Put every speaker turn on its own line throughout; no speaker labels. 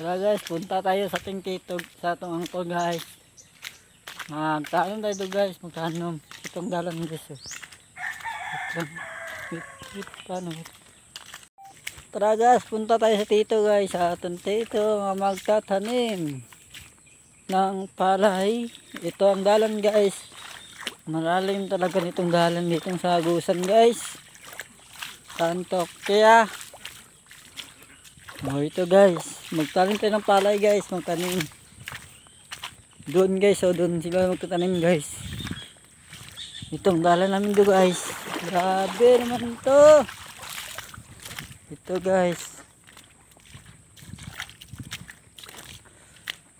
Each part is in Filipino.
Tara guys, punta tayo sa ating titog, sa atong angkol guys. Magtanom tayo ito guys, magtanom. Itong dalan guys. Paano? Tara guys, punta tayo sa tito guys, sa atong tito magtatanim ng palay. Ito ang dalan guys. Malalim talaga nitong dalan ditong sa Agusan guys. Santok kaya. Ito guys, magtanim tayo ng palay guys, magtanim. Doon guys, doon sila magtatanim guys. Itong dalan namin doon guys. Grabe naman to. Ito guys.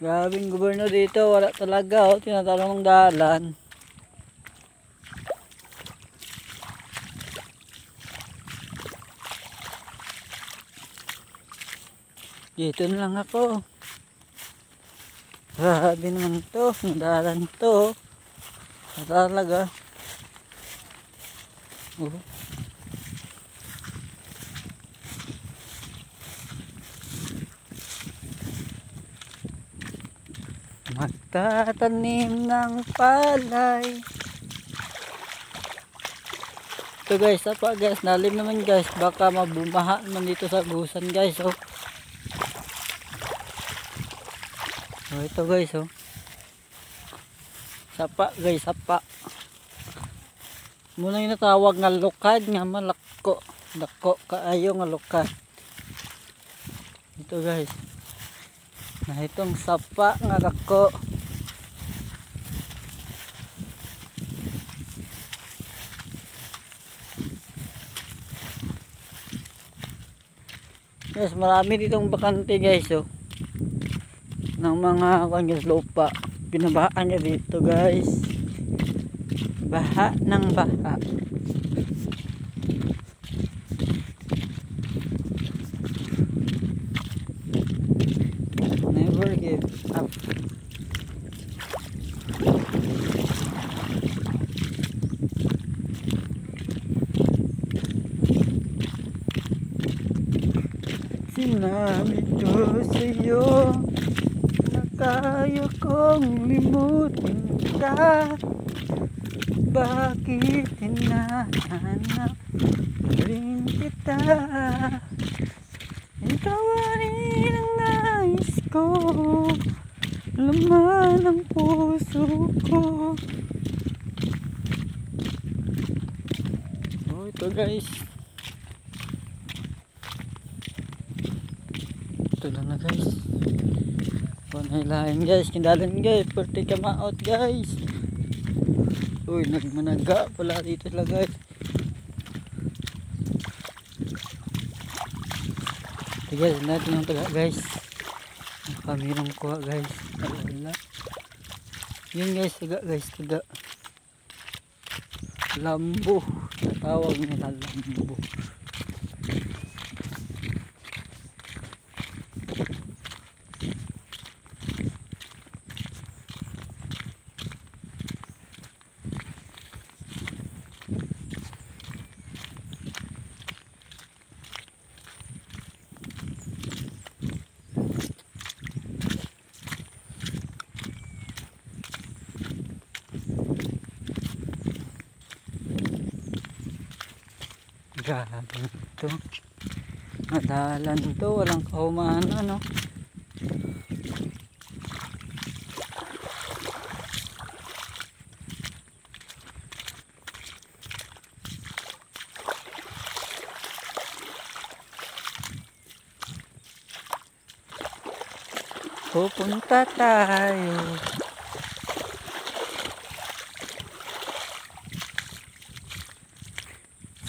Grabing gobyerno dito, wala talaga tinatanong ng dalan. Dito na lang ako. Grabe naman to, dalan to. Talaga. Magtatanim ng palay. Ito guys, apa guys, nalim naman guys, baka mabumaha naman dito sa Agusan guys. Ito guys, sapa guys, sapa. Muna yung natawag nga lukad nga malako. Dako kaayo nga lukad. Ito guys. Na itong sapa nga dako. Guys, marami ditong bakante guys, ng mga kanyas lupa. Pinabahaan niya dito guys. Baha ng baha. Never give up. Sinabi ko sa'yo na kaya kong limutin ka. Bakit hinahanap rin kita? Ikaw rin ang nais ko, laman ng puso ko. Ito guys. Ito lang na guys. Panailahin guys, kindalan guys, pwede ka ma-out guys. Uy, nagmanaga pala dito sila guys. Ito guys, natin yung taga guys. Kamirang kuha guys. Wala. Yun guys, taga guys, taga. Lambo. Tawag nila lambo. Grabe ito. Madalan to, walang kaumahan ano. Pupunta tayo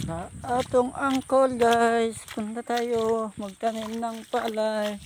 sa atong angkol guys. Punta tayo magtanim ng palay.